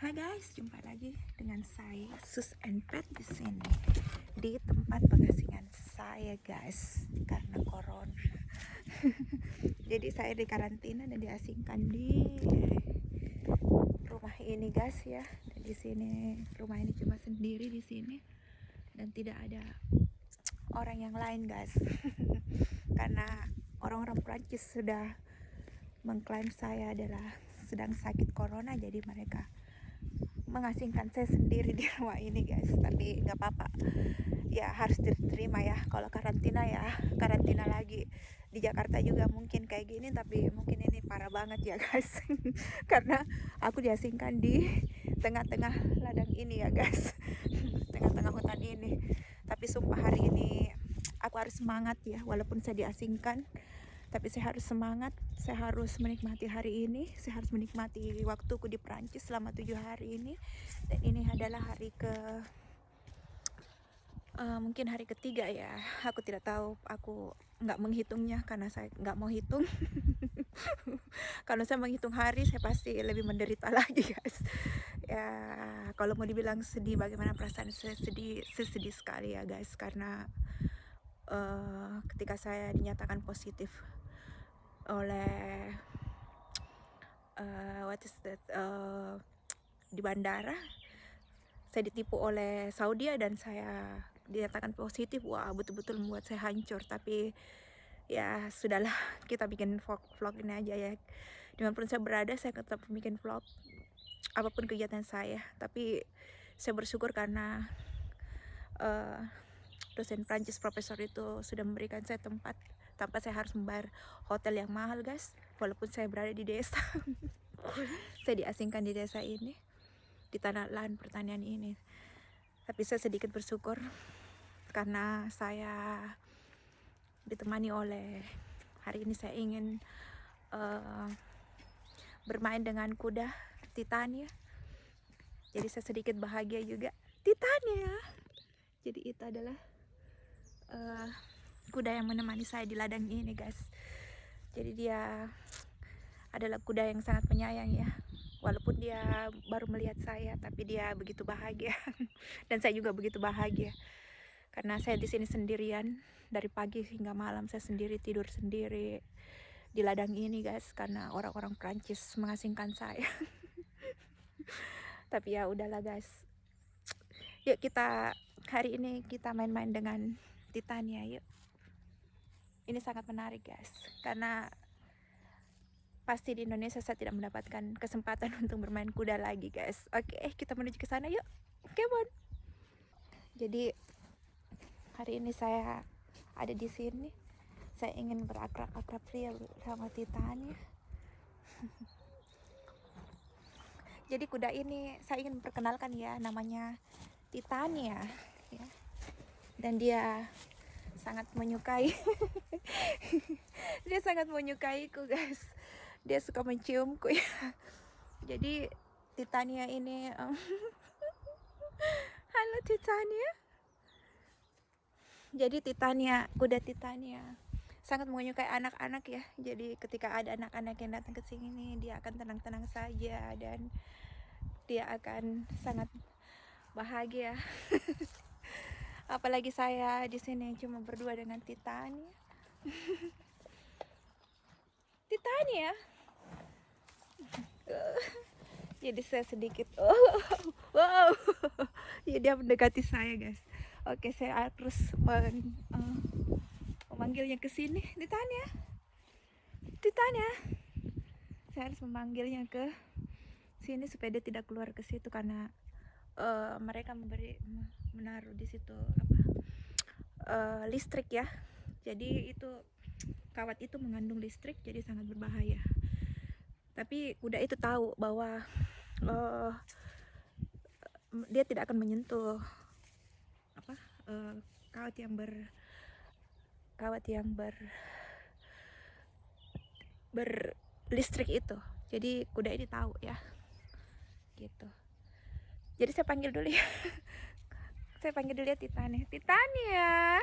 Hai guys, jumpa lagi dengan saya Sus and Pet di sini di tempat pengasingan saya guys karena corona. Jadi saya di karantina dan diasingkan di rumah ini guys ya. Dan di sini rumah ini cuma sendiri di sini dan tidak ada orang yang lain guys. Karena orang-orang Prancis sudah mengklaim saya adalah sedang sakit corona, jadi mereka mengasingkan saya sendiri di rumah ini guys. Tapi nggak apa-apa ya, harus diterima ya. Kalau karantina ya karantina lagi. Di Jakarta juga mungkin kayak gini, tapi mungkin ini parah banget ya guys. Karena aku diasingkan di tengah-tengah ladang ini ya guys. Tengah-tengah hutan ini. Tapi sumpah hari ini aku harus semangat ya, walaupun saya diasingkan, tapi saya harus semangat. Saya harus menikmati hari ini. Saya harus menikmati waktuku di Prancis selama 7 hari ini. Dan ini adalah hari mungkin hari ketiga ya. Aku tidak tahu, aku nggak menghitungnya karena saya nggak mau hitung. Kalau saya menghitung hari, saya pasti lebih menderita lagi guys. Ya kalau mau dibilang sedih, bagaimana perasaan saya, sedih sekali ya guys. Karena ketika saya dinyatakan positif oleh what is that, di bandara, saya ditipu oleh Saudi dan saya dinyatakan positif. Wah, betul-betul membuat saya hancur. Tapi ya sudahlah, kita bikin vlog ini aja ya. Dimanapun saya berada, saya tetap bikin vlog apapun kegiatan saya. Tapi saya bersyukur karena dosen Prancis profesor itu sudah memberikan saya tempat tanpa saya harus membayar hotel yang mahal guys. Walaupun saya berada di desa. Saya diasingkan di desa ini, di tanah lahan pertanian ini. Tapi saya sedikit bersyukur karena saya ditemani oleh, hari ini saya ingin bermain dengan kuda Titania. Jadi saya sedikit bahagia juga. Titania. Jadi itu adalah kuda yang menemani saya di ladang ini guys. Jadi dia adalah kuda yang sangat penyayang ya. Walaupun dia baru melihat saya, tapi dia begitu bahagia. Dan saya juga begitu bahagia. Karena saya di sini sendirian dari pagi hingga malam, saya sendiri, tidur sendiri di ladang ini guys, karena orang-orang Prancis mengasingkan saya. Tapi ya udahlah guys. Yuk kita hari ini kita main-main dengan Titania yuk. Ini sangat menarik guys, karena pasti di Indonesia saya tidak mendapatkan kesempatan untuk bermain kuda lagi guys. Oke, kita menuju ke sana yuk. Come on. Jadi hari ini saya ada di sini. Saya ingin berakrab-akrab ria sama Titania. Jadi kuda ini saya ingin memperkenalkan ya, namanya Titania ya. Dan dia sangat menyukai dia sangat menyukaiku guys. Dia suka menciumku ya. Jadi Titania ini halo Titania. Jadi Titania, kuda Titania sangat menyukai anak-anak ya. Jadi ketika ada anak-anak yang datang ke sini, dia akan tenang-tenang saja dan dia akan sangat bahagia. Apalagi saya di sini cuma berdua dengan Titania. Titania. Jadi saya sedikit wow. Ya, dia mendekati saya guys. Oke, saya harus memanggilnya ke sini. Titania. Titania. Saya harus memanggilnya ke sini supaya dia tidak keluar ke situ, karena mereka menaruh di situ listrik ya. Jadi itu kawat itu mengandung listrik, jadi sangat berbahaya. Tapi kuda itu tahu bahwa dia tidak akan menyentuh kawat yang berlistrik itu. Jadi kuda ini tahu ya, gitu. Jadi saya panggil dulu ya. Saya panggil dulu ya Titania. Titania.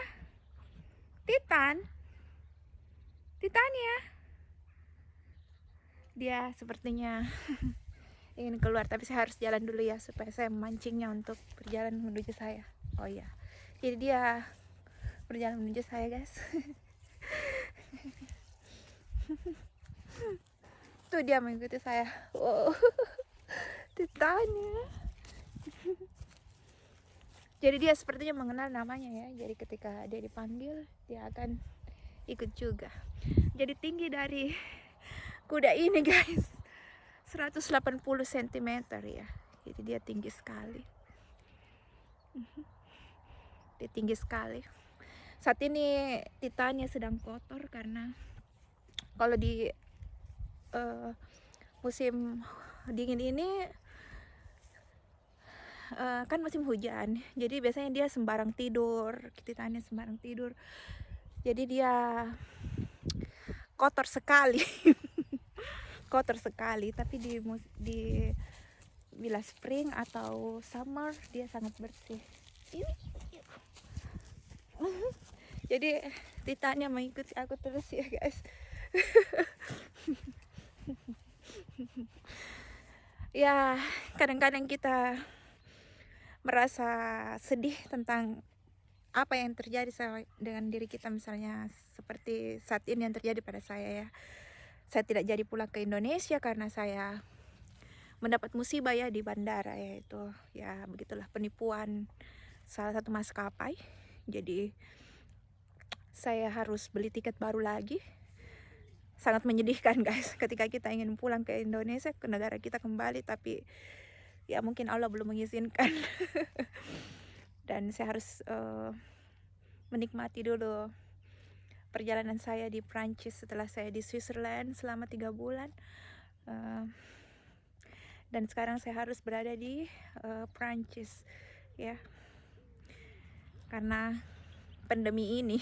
Titania. Dia sepertinya ingin keluar, tapi saya harus jalan dulu ya supaya saya memancingnya untuk berjalan menuju saya. Oh iya, jadi dia berjalan menuju saya guys. Tuh dia mengikuti saya. Wow, titanya. Jadi dia sepertinya mengenal namanya ya. Jadi ketika dia dipanggil, dia akan ikut juga. Jadi tinggi dari kuda ini guys 180 cm ya. Jadi dia tinggi sekali. Dia tinggi sekali. Saat ini titanya sedang kotor karena kalau di musim dingin ini kan musim hujan, jadi biasanya dia sembarang tidur, titanya sembarang tidur, jadi dia kotor sekali. Kotor sekali. Tapi di bila spring atau summer dia sangat bersih. Ini jadi titanya mengikuti aku terus ya guys. Ya kadang-kadang kita merasa sedih tentang apa yang terjadi dengan diri kita, misalnya seperti saat ini yang terjadi pada saya ya. Saya tidak jadi pulang ke Indonesia karena saya mendapat musibah ya di bandara, yaitu ya begitulah, penipuan salah satu maskapai. Jadi saya harus beli tiket baru lagi. Sangat menyedihkan guys ketika kita ingin pulang ke Indonesia, ke negara kita kembali, tapi ya mungkin Allah belum mengizinkan. Dan saya harus menikmati dulu perjalanan saya di Prancis setelah saya di Switzerland selama 3 bulan. Dan sekarang saya harus berada di Prancis ya, karena pandemi ini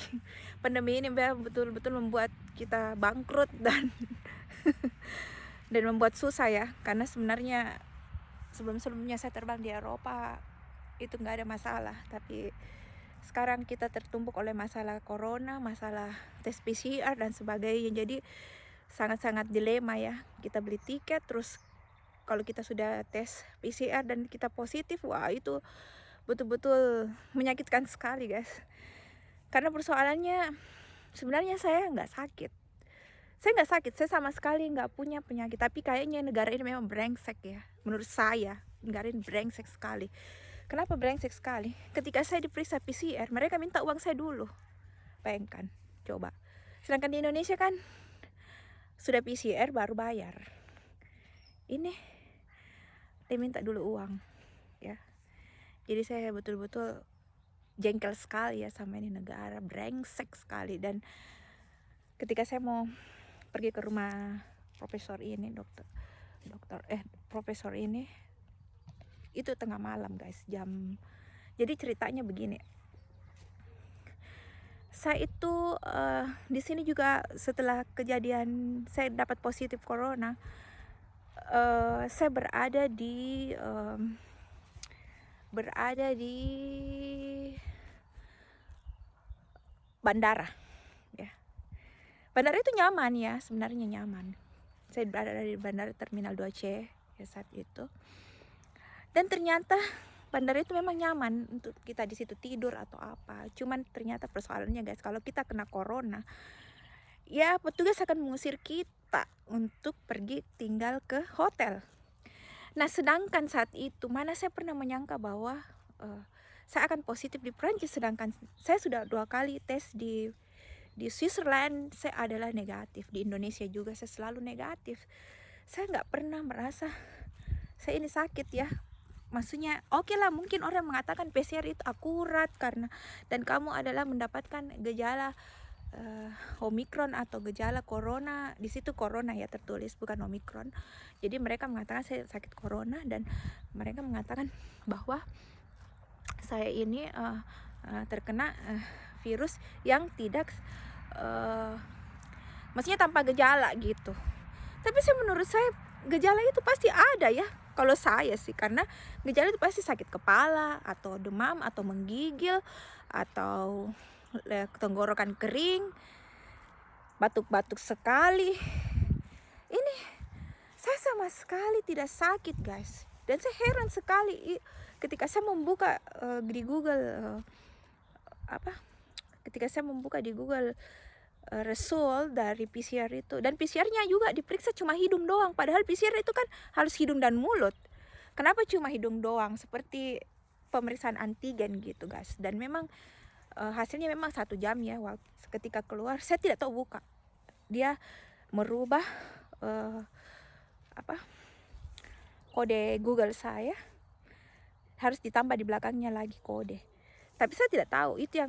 betul-betul membuat kita bangkrut dan dan membuat susah ya. Karena sebenarnya sebelumnya saya terbang di Eropa itu nggak ada masalah, tapi sekarang kita tertumpuk oleh masalah corona, masalah tes PCR dan sebagainya. Jadi sangat-sangat dilema ya. Kita beli tiket, terus kalau kita sudah tes PCR dan kita positif, wah itu betul-betul menyakitkan sekali guys. Karena persoalannya sebenarnya saya nggak sakit. Saya sama sekali nggak punya penyakit. Tapi kayaknya negara ini memang brengsek ya. Menurut saya negara ini brengsek sekali. Kenapa brengsek sekali? Ketika saya diperiksa PCR, mereka minta uang saya dulu. Bayangkan, coba. Sedangkan di Indonesia kan sudah PCR baru bayar. Ini dia minta dulu uang ya. Jadi saya betul-betul jengkel sekali ya sama ini negara, brengsek sekali. Dan ketika saya mau pergi ke rumah profesor ini, profesor ini, itu tengah malam guys, jadi ceritanya begini. Saya itu di sini juga setelah kejadian saya dapat positif corona, saya berada di bandara ya. Bandara itu nyaman ya, sebenarnya nyaman. Saya berada di bandara Terminal 2C ya saat itu. Dan ternyata bandara itu memang nyaman untuk kita di situ tidur atau apa. Cuman ternyata persoalannya guys, kalau kita kena corona, ya petugas akan mengusir kita untuk pergi tinggal ke hotel. Nah sedangkan saat itu mana saya pernah menyangka bahwa saya akan positif di Prancis, sedangkan saya sudah 2 kali tes di Switzerland, saya adalah negatif. Di Indonesia juga saya selalu negatif. Saya nggak pernah merasa saya ini sakit ya. Maksudnya oke lah, mungkin orang mengatakan PCR itu akurat karena dan kamu adalah mendapatkan gejala Omikron atau gejala corona. Di situ corona ya tertulis, bukan Omikron. Jadi mereka mengatakan saya sakit corona, dan mereka mengatakan bahwa saya ini terkena virus yang tidak maksudnya tanpa gejala gitu. Tapi menurut saya gejala itu pasti ada ya. Kalau saya sih, karena gejala itu pasti sakit kepala atau demam atau menggigil atau tenggorokan kering, batuk-batuk sekali. Ini saya sama sama sekali tidak sakit guys. Dan saya heran sekali ketika saya membuka di Google ketika saya membuka di Google result dari PCR itu, dan PCR-nya juga diperiksa cuma hidung doang, padahal PCR itu kan harus hidung dan mulut. Kenapa cuma hidung doang, seperti pemeriksaan antigen gitu guys. Dan memang hasilnya memang 1 jam ya. Ketika keluar saya tidak tahu buka, dia merubah kode Google saya, harus ditambah di belakangnya lagi kode. Tapi saya tidak tahu, itu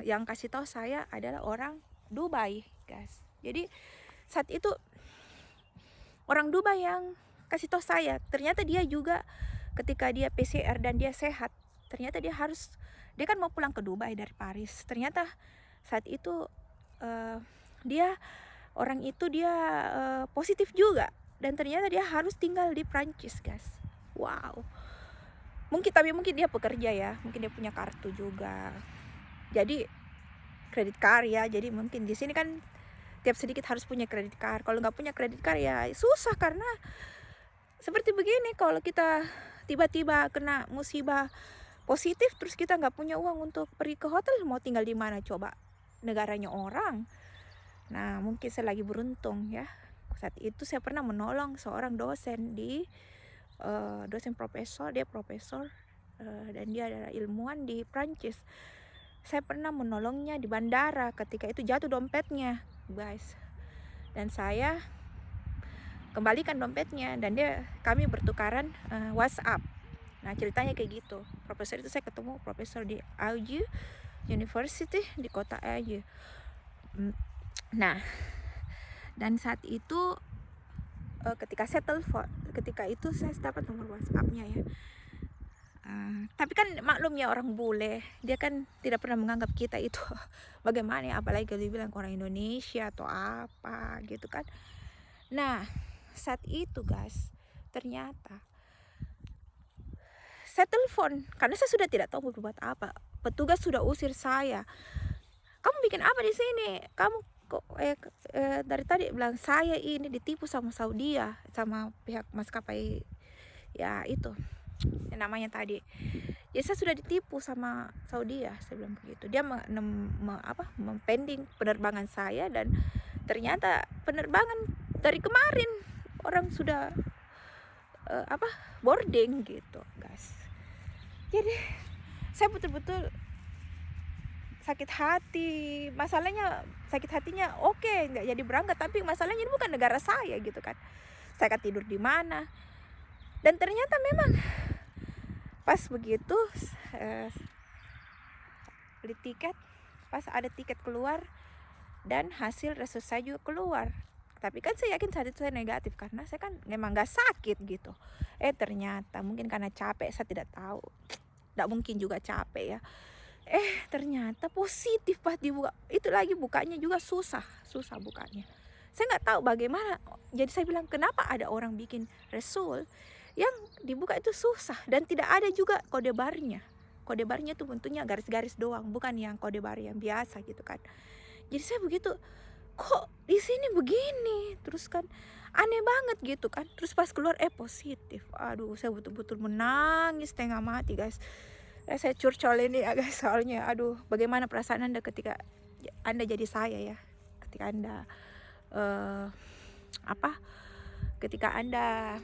yang kasih tahu saya adalah orang Dubai guys. Jadi saat itu orang Dubai yang kasih tahu saya, ternyata dia juga ketika dia PCR dan dia sehat, ternyata dia kan mau pulang ke Dubai dari Paris. Ternyata saat itu dia positif juga, dan ternyata dia harus tinggal di Prancis guys. Wow. Mungkin dia pekerja ya, mungkin dia punya kartu juga, jadi kredit card ya. Jadi mungkin di sini kan tiap sedikit harus punya kredit card. Kalau nggak punya kredit card ya susah, karena seperti begini, kalau kita tiba-tiba kena musibah positif terus kita nggak punya uang untuk pergi ke hotel, mau tinggal di mana coba, negaranya orang. Nah mungkin saya lagi beruntung ya, saat itu saya pernah menolong seorang dosen dosen profesor, dia profesor dan dia adalah ilmuwan di Prancis. Saya pernah menolongnya di bandara ketika itu jatuh dompetnya guys, dan saya kembalikan dompetnya, dan kami bertukaran WhatsApp. Nah ceritanya kayak gitu. Profesor itu saya ketemu profesor di Aarhus University di kota Aarhus. Nah dan saat itu ketika saya telepon, ketika itu saya dapat nomor WhatsApp-nya ya. Tapi kan maklum ya, orang bule, dia kan tidak pernah menganggap kita itu bagaimana ya, apalagi kalau dibilang orang Indonesia atau apa gitu kan. Nah saat itu guys, ternyata saya telepon karena saya sudah tidak tahu berbuat apa. Petugas sudah usir saya. Kamu bikin apa di sini? Kamu kok dari tadi bilang saya ini ditipu sama Saudi ya, sama pihak maskapai ya itu yang namanya tadi. Ya saya sudah ditipu sama Saudi ya, saya bilang begitu. Dia mempending penerbangan saya, dan ternyata penerbangan dari kemarin orang sudah boarding gitu guys. Jadi saya betul-betul sakit hati. Masalahnya sakit hatinya oke, nggak jadi berangkat, tapi masalahnya ini bukan negara saya gitu kan. Saya akan tidur di mana? Dan ternyata memang pas begitu beli tiket, pas ada tiket keluar dan hasil result saya juga keluar. Tapi kan saya yakin saat itu saya negatif karena saya kan memang nggak sakit gitu. Ternyata mungkin karena capek, saya tidak tahu. Tidak mungkin juga capek ya. Ternyata positif pas dibuka. Itu lagi bukanya juga susah bukanya. Saya nggak tahu bagaimana. Jadi saya bilang, kenapa ada orang bikin result yang dibuka itu susah dan tidak ada juga kode barnya. Kode barnya itu bentuknya garis-garis doang, bukan yang kode bar yang biasa gitu kan. Jadi saya begitu, kok di sini begini, terus kan aneh banget gitu kan. Terus pas keluar positif. Aduh, saya betul-betul menangis setengah mati guys. Saya curcol ini ya guys, soalnya aduh, bagaimana perasaan Anda ketika Anda jadi saya ya, ketika Anda ketika Anda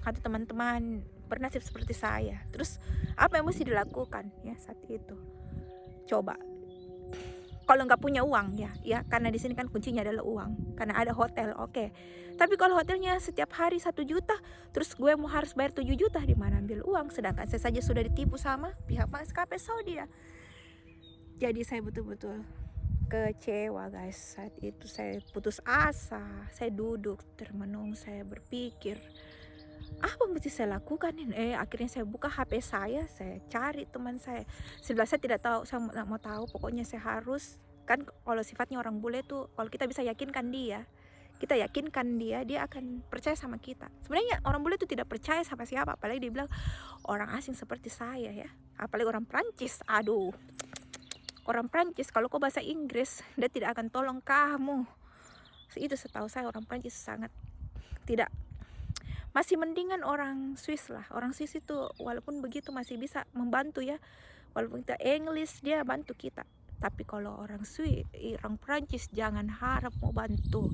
atau teman-teman bernasib seperti saya. Terus apa yang mesti dilakukan ya saat itu? Coba kalau nggak punya uang ya karena di sini kan kuncinya adalah uang, karena ada hotel, oke. Tapi kalau hotelnya setiap hari 1 juta, terus gue mau harus bayar 7 juta, di mana ambil uang? Sedangkan saya saja sudah ditipu sama pihak maskapai Saudi ya. Jadi saya betul-betul kecewa guys. Saat itu saya putus asa, saya duduk termenung, saya berpikir apa mesti saya lakukan. Akhirnya saya buka HP saya cari teman saya. Sebelah saya tidak tahu, saya mau tahu, pokoknya saya harus kan, kalau sifatnya orang bule tuh, kalau kita bisa yakinkan dia, dia akan percaya sama kita. Sebenarnya orang bule itu tidak percaya sama siapa, apalagi dibilang orang asing seperti saya ya, apalagi orang Prancis. Aduh, orang Prancis kalau kau bahasa Inggris dia tidak akan tolong kamu. Itu setahu saya orang Prancis sangat tidak, masih mendingan orang Swiss lah. Orang Swiss itu walaupun begitu masih bisa membantu ya, walaupun kita English dia bantu kita. Tapi kalau orang Swiss, orang Prancis jangan harap mau bantu.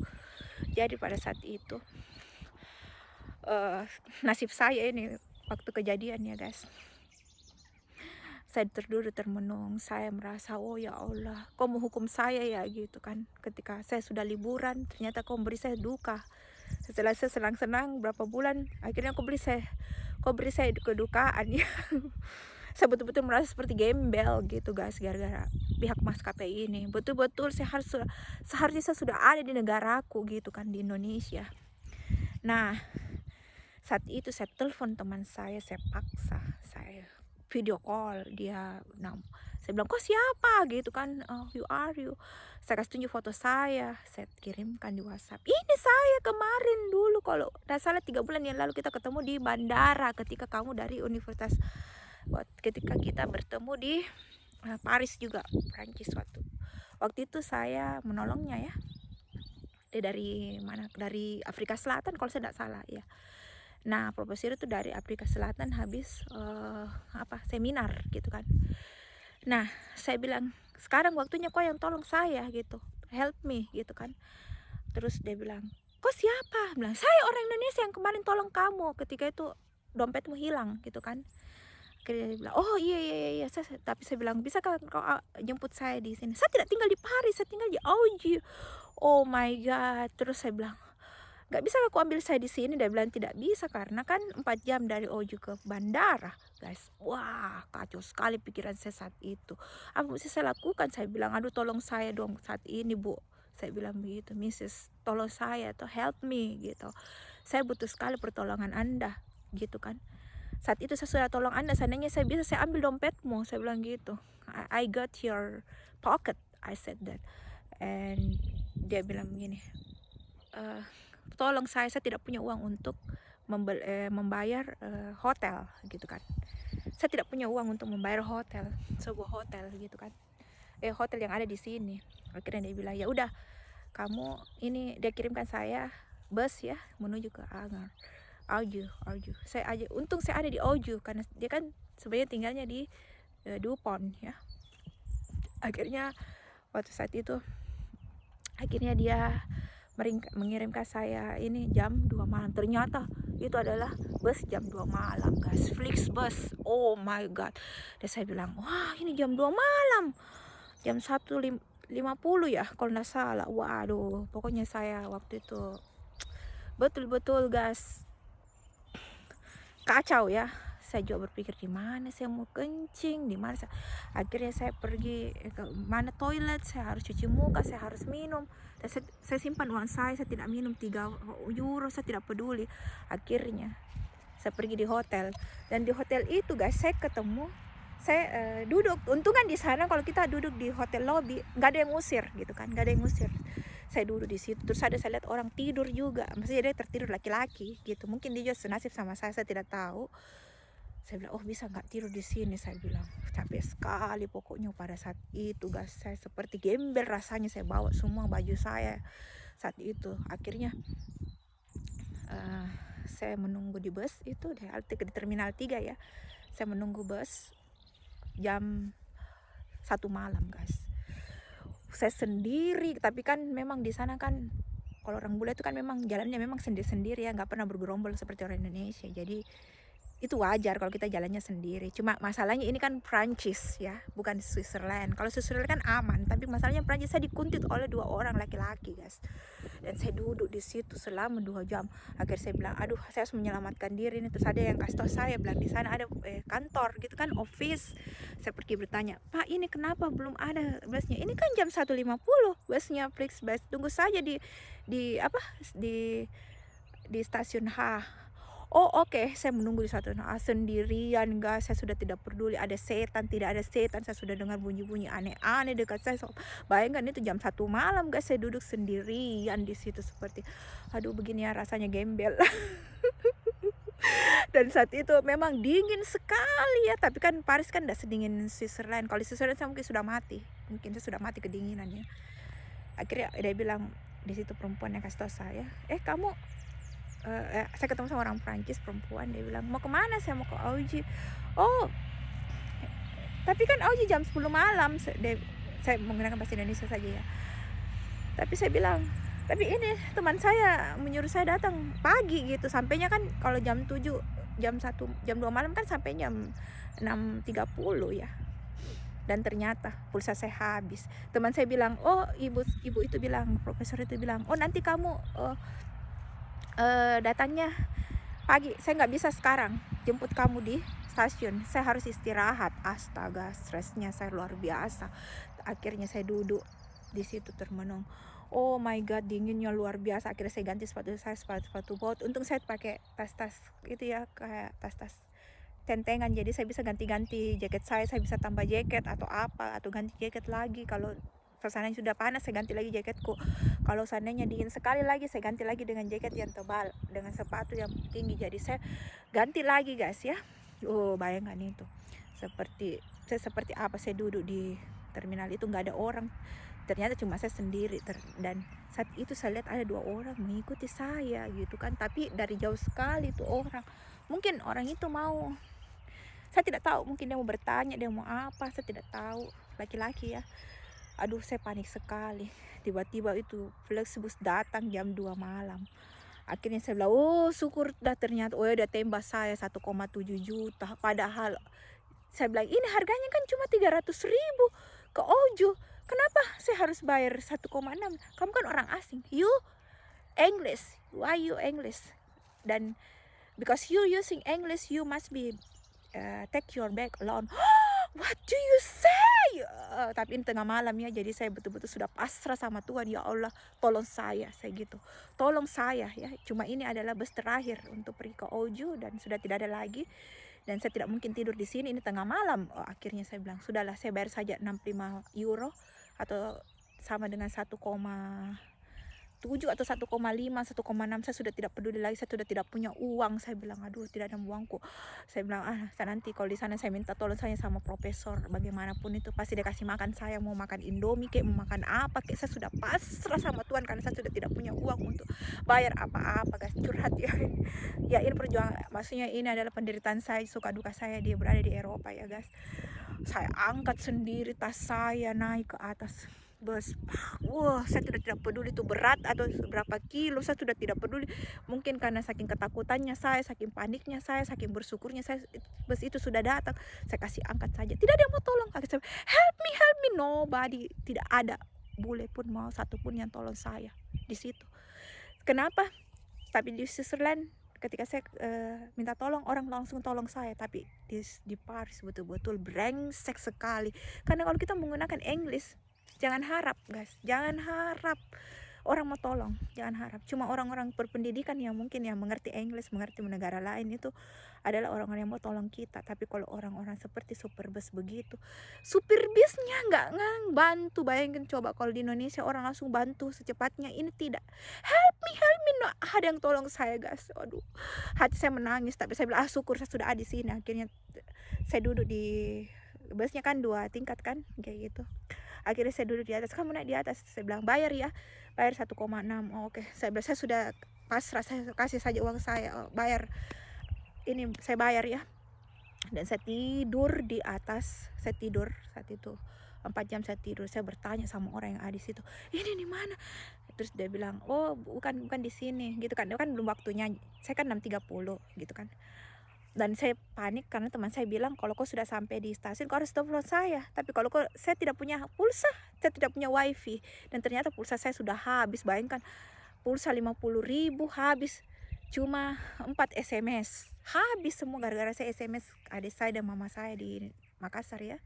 Jadi pada saat itu nasib saya ini waktu kejadian ya guys, saya terduduk termenung. Saya merasa, oh ya Allah, kau mau hukum saya ya gitu kan. Ketika saya sudah liburan, ternyata kau beri saya duka. Setelah saya senang-senang berapa bulan, akhirnya kau beri saya kedukaan ya. Saya betul-betul merasa seperti gembel gitu guys, gara-gara pihak maskapai ini. Betul-betul seharusnya saya sudah ada di negaraku gitu kan, di Indonesia. Nah, saat itu saya telepon teman saya paksa, saya video call dia. Nah, saya bilang, kok siapa gitu kan, you. Saya kasih tunjuk foto saya kirimkan di WhatsApp. Ini saya kemarin dulu, kalau tidak salah 3 bulan yang lalu kita ketemu di bandara ketika kamu dari universitas, ketika kita bertemu di Paris juga, Prancis. Waktu itu saya menolongnya ya. Dia dari mana? Dari Afrika Selatan kalau saya tidak salah ya. Nah, profesor itu dari Afrika Selatan habis seminar gitu kan. Nah, saya bilang, sekarang waktunya kau yang tolong saya gitu, help me gitu kan. Terus dia bilang, kau siapa? Bilang, saya orang Indonesia yang kemarin tolong kamu ketika itu dompetmu hilang gitu kan. Akhirnya dia bilang, oh iya. Tapi saya bilang, bisa kan kau jemput saya di sini? Saya tidak tinggal di Paris, saya tinggal di Auge. Oh my god. Terus saya bilang, gak bisa aku ambil saya di sini? Dia bilang tidak bisa karena kan 4 jam dari Oju ke bandara guys. Wah, kacau sekali pikiran saya saat itu. Apa mesti saya lakukan? Saya bilang, aduh tolong saya dong saat ini Bu. Saya bilang begitu, Mrs. tolong saya atau help me gitu. Saya butuh sekali pertolongan Anda gitu kan. Saat itu saya sudah tolong Anda, seandainya saya bisa saya ambil dompetmu. Saya bilang gitu, I got your pocket, I said that. And dia bilang begini, tolong saya tidak punya uang untuk membayar hotel gitu kan. Saya tidak punya uang untuk membayar hotel, sebuah hotel gitu kan. Hotel yang ada di sini. Akhirnya dia bilang, ya udah kamu ini, dia kirimkan saya bus ya menuju ke Auju. Untung saya ada di Auju karena dia kan sebenarnya tinggalnya di Dupont ya. Akhirnya waktu saat itu akhirnya dia mengirimkan saya ini jam 2 malam. Ternyata itu adalah bus jam 2 malam guys, Flixbus. Oh my god. Dan saya bilang, wah ini jam 2 malam, jam 1.50 ya kalau nggak salah. Waduh, pokoknya saya waktu itu betul-betul guys kacau ya. Saya juga berpikir di mana saya mau kencing, di mana akhirnya saya pergi ke mana toilet, saya harus cuci muka, saya harus minum. Dan saya simpan uang saya tidak minum 3 euro, saya tidak peduli. Akhirnya saya pergi di hotel, dan di hotel itu guys saya ketemu, saya duduk. Untungan di sana kalau kita duduk di hotel lobby nggak ada yang ngusir gitu kan, nggak ada yang ngusir. Saya duduk di situ, terus saya lihat orang tidur juga, maksudnya dia tertidur laki-laki gitu. Mungkin dia juga senasib sama saya tidak tahu. Saya bilang, oh bisa nggak tidur di sini? Saya bilang, capek sekali pokoknya pada saat itu guys. Saya seperti gembel rasanya, saya bawa semua baju saya saat itu. Akhirnya saya menunggu di bus itu di terminal 3 ya. Saya menunggu bus jam 1 malam guys. Saya sendiri, tapi kan memang di sana kan kalau orang bule itu kan memang jalannya memang sendiri-sendiri ya, nggak pernah bergerombol seperti orang Indonesia. Jadi itu wajar kalau kita jalannya sendiri. Cuma masalahnya ini kan Prancis ya, bukan Switzerland. Kalau Switzerland kan aman, tapi masalahnya Prancis, saya dikuntit oleh 2 orang laki-laki guys. Dan saya duduk di situ selama 2 jam. Akhirnya saya bilang, aduh saya harus menyelamatkan diri ini. Terus ada yang kasih tahu saya, bilang di sana ada kantor gitu kan, office. Saya pergi bertanya, Pak ini kenapa belum ada busnya? Ini kan jam 1.50 busnya Flixbus. Tunggu saja di stasiun H. Oh oke. Saya menunggu di stasiun H sendirian guys. Saya sudah tidak peduli ada setan tidak ada setan. Saya sudah dengar bunyi-bunyi aneh-aneh dekat saya. Bayangkan itu jam 1 malam guys, saya duduk sendirian di situ seperti, aduh begini ya rasanya gembel. Dan saat itu memang dingin sekali ya, tapi kan Paris kan tidak sedingin Switzerland. Kalau Switzerland saya mungkin sudah mati kedinginannya. Akhirnya dia bilang, Di situ perempuan yang kasih tahu saya, kamu saya ketemu sama orang Prancis perempuan, dia bilang mau kemana, saya mau ke Auji. Oh tapi kan Auji jam 10 malam. Saya menggunakan bahasa Indonesia saja ya. Tapi saya bilang, tapi ini teman saya menyuruh saya datang pagi gitu. Sampainya kan kalau jam 7, jam 1, jam 2 malam kan sampai jam 6.30 ya. Dan ternyata pulsa saya habis. Teman saya bilang, oh ibu itu bilang, profesor itu bilang, oh nanti kamu datangnya pagi, saya nggak bisa sekarang jemput kamu di stasiun, saya harus istirahat. Astaga, stresnya saya luar biasa. Akhirnya saya duduk di situ termenung. Oh my god, dinginnya luar biasa. Akhirnya saya ganti sepatu saya, sepatu bot. Untung saya pakai tas-tas itu ya, kayak tas-tas tentengan, jadi saya bisa ganti-ganti jaket saya bisa tambah jaket atau apa, atau ganti jaket lagi. Kalau suasananya sudah panas, saya ganti lagi jaketku. Kalau seandainya dingin sekali lagi, saya ganti lagi dengan jaket yang tebal, dengan sepatu yang tinggi. Jadi saya ganti lagi guys ya. Oh bayangkan itu, seperti apa saya duduk di terminal itu, nggak ada orang. Ternyata cuma saya sendiri. Dan saat itu saya lihat ada 2 orang mengikuti saya gitu kan, tapi dari jauh sekali tuh orang. Mungkin orang itu mau, saya tidak tahu, mungkin dia mau bertanya, dia mau apa, saya tidak tahu. Laki-laki ya. Aduh saya panik sekali. Tiba-tiba itu Flexbus datang jam 2 malam. Akhirnya saya bilang, oh syukur dah, ternyata dia tembak saya 1,7 juta. Padahal saya bilang, ini harganya kan cuma 300.000 ke Ojo, kenapa saya harus bayar 1,6? Kamu kan orang asing, you English, why you English? Dan because you using English, you must be take your bag alone. What do you say? Tapi ini tengah malam ya, jadi saya betul-betul sudah pasrah sama Tuhan. Ya Allah, tolong saya gitu. Tolong saya ya. Cuma ini adalah bus terakhir untuk pergi ke Ojo dan sudah tidak ada lagi. Dan saya tidak mungkin tidur di sini, ini tengah malam. Akhirnya saya bilang, sudahlah saya bayar saja 65 euro atau sama dengan 1,7 atau 1,5, 1,6. Saya sudah tidak peduli lagi, saya sudah tidak punya uang. Saya bilang, aduh tidak ada uangku. Saya bilang, saya nanti kalau di sana saya minta tolong saya sama profesor, bagaimanapun itu pasti dia kasih makan saya, mau makan Indomie kayak mau makan apa kayak. Saya sudah pasrah sama Tuhan karena saya sudah tidak punya uang untuk bayar apa-apa guys. Curhat ya. Ya ini perjuangan, maksudnya ini adalah penderitaan saya, suka duka saya dia berada di Eropa ya guys. Saya angkat sendiri tas saya, naik ke atas bus. Wah, saya tidak peduli itu berat atau berapa kilo, saya sudah tidak peduli. Mungkin karena saking ketakutannya saya, saking paniknya saya, saking bersyukurnya saya, bus itu sudah datang. Saya kasih angkat saja, tidak ada yang mau tolong. Saya, help me, nobody. Tidak ada bule pun mau, satu pun yang tolong saya di situ. Kenapa? Tapi di Switzerland ketika saya minta tolong, orang langsung tolong saya. Tapi di Paris betul-betul brengsek sekali. Karena kalau kita menggunakan English, jangan harap guys, jangan harap orang mau tolong, jangan harap. Cuma orang-orang berpendidikan yang mungkin yang mengerti English, mengerti negara lain, itu adalah orang-orang yang mau tolong kita. Tapi kalau orang-orang seperti supir bus begitu, supir bisnya nggak bantu. Bayangin coba kalau di Indonesia orang langsung bantu secepatnya, ini tidak. Help me, no ada yang tolong saya guys. Aduh, hati saya menangis. Tapi saya bilang, syukur saya sudah ada di sini. Akhirnya saya duduk di busnya kan 2 tingkat kan kayak gitu. Akhirnya saya duduk di atas, kamu naik di atas. Saya bilang, bayar ya, bayar 1,6. Oh, oke. Saya bilang, saya sudah pasrah, saya kasih saja uang saya. Bayar, ini saya bayar ya. Dan saya tidur di atas. Saya tidur saat itu 4 jam saya tidur. Saya bertanya sama orang yang ada di situ, ini di mana? Terus dia bilang, oh bukan di sini gitu kan. Dia kan belum waktunya. Saya kan 6.30 gitu kan. Dan saya panik karena teman saya bilang, kalau kau sudah sampai di stasiun kau harus telepon saya. Tapi kalau saya tidak punya pulsa, saya tidak punya wifi. Dan ternyata pulsa saya sudah habis. Bayangkan, pulsa 50.000 habis. Cuma 4 SMS habis semua gara-gara saya SMS adik saya dan mama saya di Makassar ya.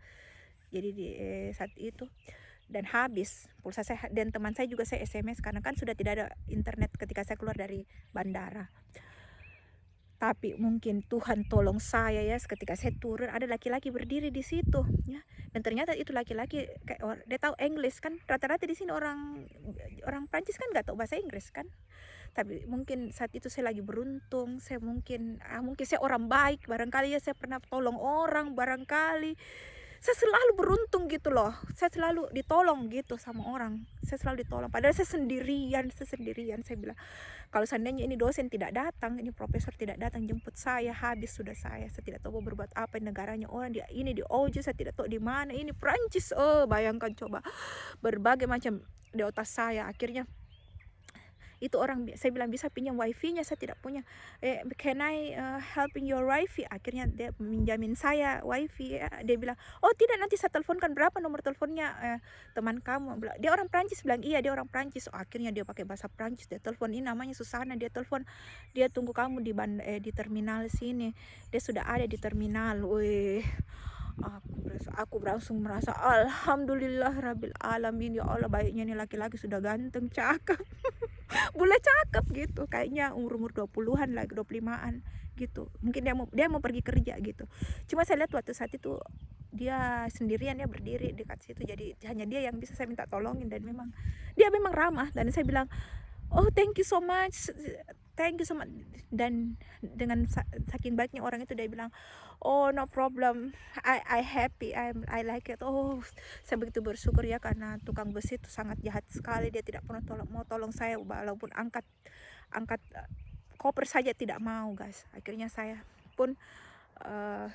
Jadi di saat itu, dan habis pulsa saya. Dan teman saya juga saya SMS karena kan sudah tidak ada internet ketika saya keluar dari bandara. Tapi mungkin Tuhan tolong saya ya, ketika saya turun ada laki-laki berdiri di situ ya. Dan ternyata itu laki-laki kayak dia tahu English kan. Rata-rata di sini orang Prancis kan nggak tahu bahasa Inggris kan. Tapi mungkin saat itu saya lagi beruntung. Saya mungkin saya orang baik barangkali ya, saya pernah tolong orang barangkali. Saya selalu beruntung gitu loh, saya selalu ditolong gitu sama orang, saya selalu ditolong, padahal saya sendirian. Saya bilang, kalau seandainya ini dosen tidak datang, ini profesor tidak datang jemput saya, habis sudah saya tidak tahu mau berbuat apa. Negaranya orang ini di Ojo, saya tidak tahu di mana, ini Prancis. Oh, bayangkan coba, berbagai macam di otak saya. Akhirnya itu orang, saya bilang bisa pinjam wifi-nya, saya tidak punya. Can I helping your wifi? Akhirnya dia minjamin saya wifi. Dia bilang, oh tidak, nanti saya teleponkan, berapa nomor teleponnya teman kamu. Dia orang Prancis, bilang iya dia orang Prancis. Akhirnya dia pakai bahasa Prancis, dia telepon, ini namanya Susana, dia telepon, dia tunggu kamu di terminal sini, dia sudah ada di terminal. Wih, aku langsung merasa alhamdulillah rabbil alamin, ya Allah, baiknya nih laki-laki, sudah ganteng, cakep. Boleh cakep gitu, kayaknya umur 20-an lagi, 25-an gitu. Mungkin dia mau pergi kerja gitu. Cuma saya lihat waktu saat itu dia sendirian, dia berdiri dekat situ, jadi hanya dia yang bisa saya minta tolongin. Dan memang dia memang ramah, dan saya bilang, oh thank you so much. Dan dengan saking baiknya orang itu, dia bilang, oh no problem, I happy, I like it. Oh, saya begitu bersyukur ya, karena tukang besi itu sangat jahat sekali. Dia tidak pernah mau tolong saya, walaupun angkat koper saja tidak mau, guys. Akhirnya saya pun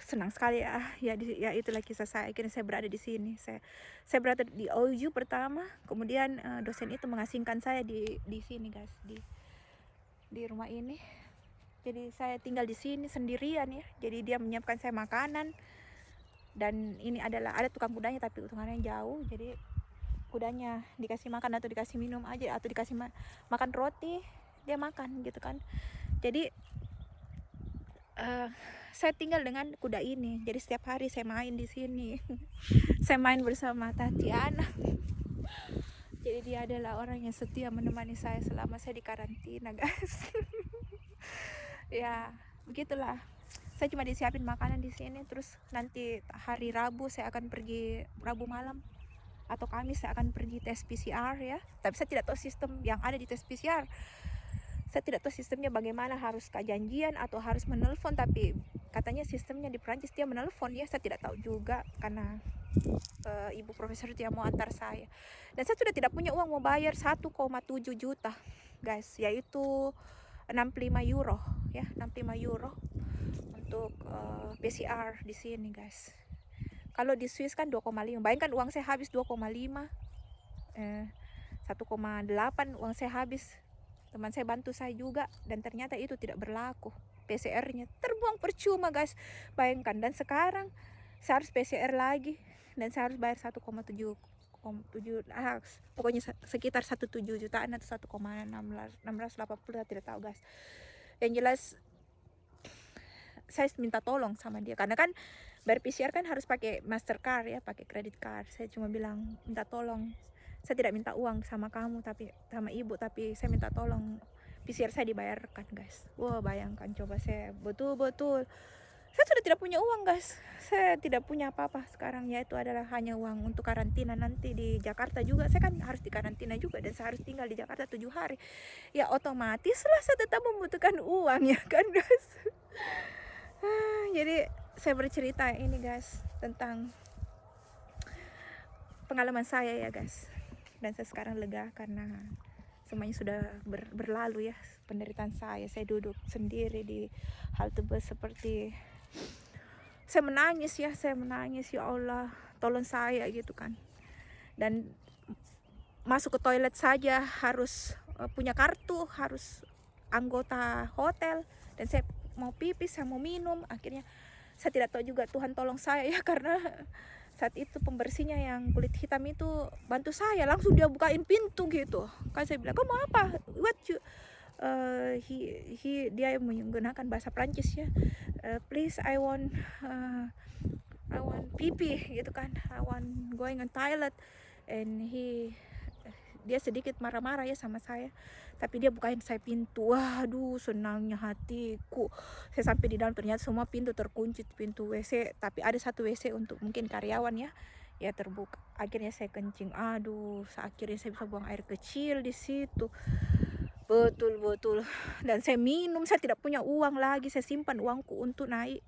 senang sekali ya itulah kisah saya. Akhirnya saya berada di sini, saya berada di OU pertama. Kemudian dosen itu mengasingkan saya di sini, guys, di rumah ini. Jadi saya tinggal di sini sendirian ya. Jadi dia menyiapkan saya makanan, dan ini ada tukang kudanya, tapi utungannya jauh. Jadi kudanya dikasih makan atau dikasih minum aja, atau dikasih makan roti, dia makan gitu kan. Jadi saya tinggal dengan kuda ini. Jadi setiap hari saya main di sini. Saya main bersama Tatiana. Jadi dia adalah orang yang setia menemani saya selama saya di karantina, guys. Ya begitulah, saya cuma disiapin makanan di sini. Terus nanti hari Rabu saya akan pergi, Rabu malam atau Kamis saya akan pergi tes PCR ya. Tapi saya tidak tahu sistem yang ada di tes PCR, saya tidak tahu sistemnya bagaimana, harus janjian atau harus menelpon. Tapi katanya sistemnya di Perancis dia menelpon ya, saya tidak tahu juga, karena ibu profesor dia mau antar saya. Dan saya sudah tidak punya uang mau bayar 1,7 juta, guys, yaitu 65 euro ya, 65 euro untuk PCR di sini, guys. Kalau di Swiss kan 2,5. Bayangkan uang saya habis 2,5, 1,8 uang saya habis. Teman saya bantu saya juga, dan ternyata itu tidak berlaku. PCR-nya terbuang percuma, guys. Bayangkan, dan sekarang saya harus PCR lagi, dan saya harus bayar 1,7, pokoknya sekitar 1,7 jutaan atau 1,680, tidak tahu, guys. Yang jelas saya minta tolong sama dia, karena kan bayar PCR kan harus pakai Mastercard ya, pakai credit card. Saya cuma bilang minta tolong, saya tidak minta uang sama kamu, tapi sama ibu, tapi saya minta tolong PCR saya dibayarkan, guys. Wah, bayangkan coba, saya betul-betul saya sudah tidak punya uang, guys. Saya tidak punya apa-apa sekarang, yaitu adalah hanya uang untuk karantina nanti di Jakarta juga. Saya kan harus di karantina juga, dan saya harus tinggal di Jakarta 7 hari. Ya otomatis lah saya tetap membutuhkan uang ya kan, guys. Jadi saya bercerita ini, guys, tentang pengalaman saya ya, guys. Dan saya sekarang lega karena semuanya sudah berlalu ya, penderitaan saya. Saya duduk sendiri di halte bus seperti, saya menangis ya Allah, tolong saya gitu kan. Dan masuk ke toilet saja harus punya kartu, harus anggota hotel. Dan saya mau pipis, saya mau minum, akhirnya saya tidak tahu juga, Tuhan tolong saya ya, karena saat itu pembersihnya yang kulit hitam itu bantu saya, langsung dia bukain pintu gitu kan. Saya bilang, kamu apa, what you dia menggunakan bahasa Prancis ya, please I want pipi gitu kan, I want going on toilet. And dia sedikit marah-marah ya sama saya, tapi dia bukain saya pintu. Waduh, senangnya hatiku. Saya sampai di dalam, ternyata semua pintu terkunci, pintu WC, tapi ada satu WC untuk mungkin karyawan ya terbuka. Akhirnya saya kencing, aduh, akhirnya saya bisa buang air kecil di situ, betul. Dan saya minum, saya tidak punya uang lagi, saya simpan uangku untuk naik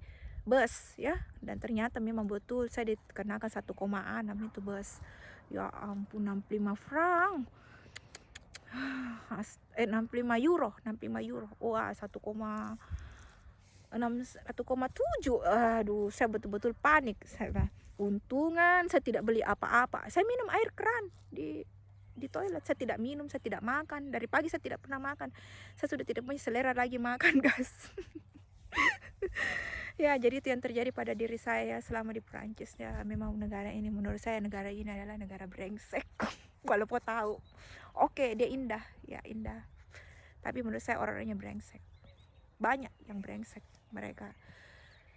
bus ya, dan ternyata memang betul saya dikenakan 1,6 itu bus. Ya ampun, 65 franc. 65 euro, 65 euro. Wah, 1,7. Aduh, saya betul-betul panik. Saya bilang, untungan saya tidak beli apa-apa. Saya minum air keran di toilet. Saya tidak minum, saya tidak makan. Dari pagi saya tidak pernah makan. Saya sudah tidak punya selera lagi makan, guys. Ya, jadi itu yang terjadi pada diri saya selama di Prancis ya. Memang negara ini, menurut saya negara ini adalah negara brengsek. Walaupun tahu, oke, dia indah, ya indah. Tapi menurut saya orang-orangnya brengsek. Banyak yang brengsek mereka.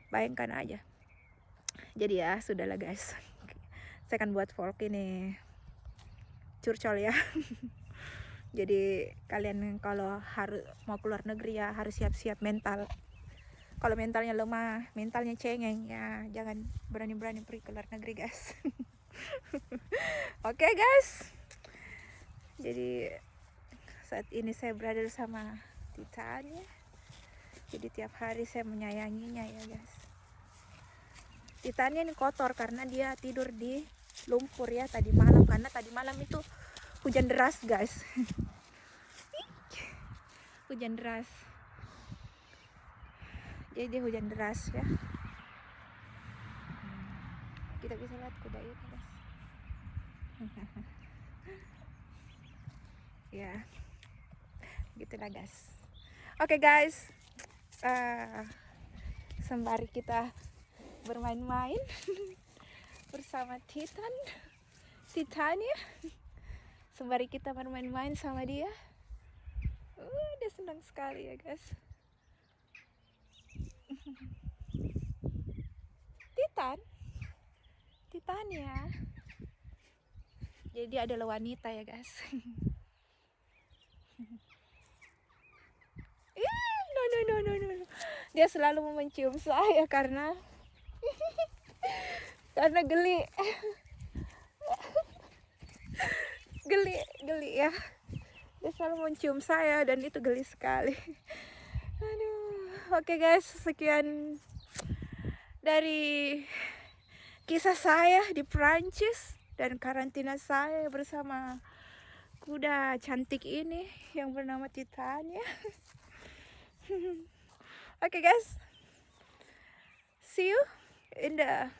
Bayangkan aja. Jadi ya, sudahlah guys. Saya akan buat vlog ini curcol ya. Jadi kalian kalau harus mau keluar negeri ya harus siap-siap mental. Kalau mentalnya lemah, mentalnya cengeng ya, jangan berani-berani pergi ke luar negeri guys. Oke guys, jadi saat ini saya berada bersama Titania. Jadi tiap hari saya menyayanginya ya guys. Titania ini kotor karena dia tidur di lumpur ya tadi malam, karena tadi malam itu hujan deras guys. Hujan deras. Jadi dia hujan deras ya. Kita bisa lihat kuda itu guys. Ya, gitulah guys. Oke guys, sembari kita bermain-main bersama Titania, sembari kita bermain-main sama dia. Dia senang sekali ya guys. Titania. Jadi dia adalah wanita ya guys. No. Dia selalu mencium saya karena geli. Geli ya. Dia selalu mencium saya dan itu geli sekali. Aduh. Oke guys, sekian dari kisah saya di Prancis dan karantina saya bersama kuda cantik ini yang bernama Titania. Oke guys, see you in the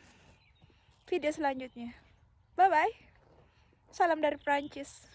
video selanjutnya. Bye bye. Salam dari Prancis.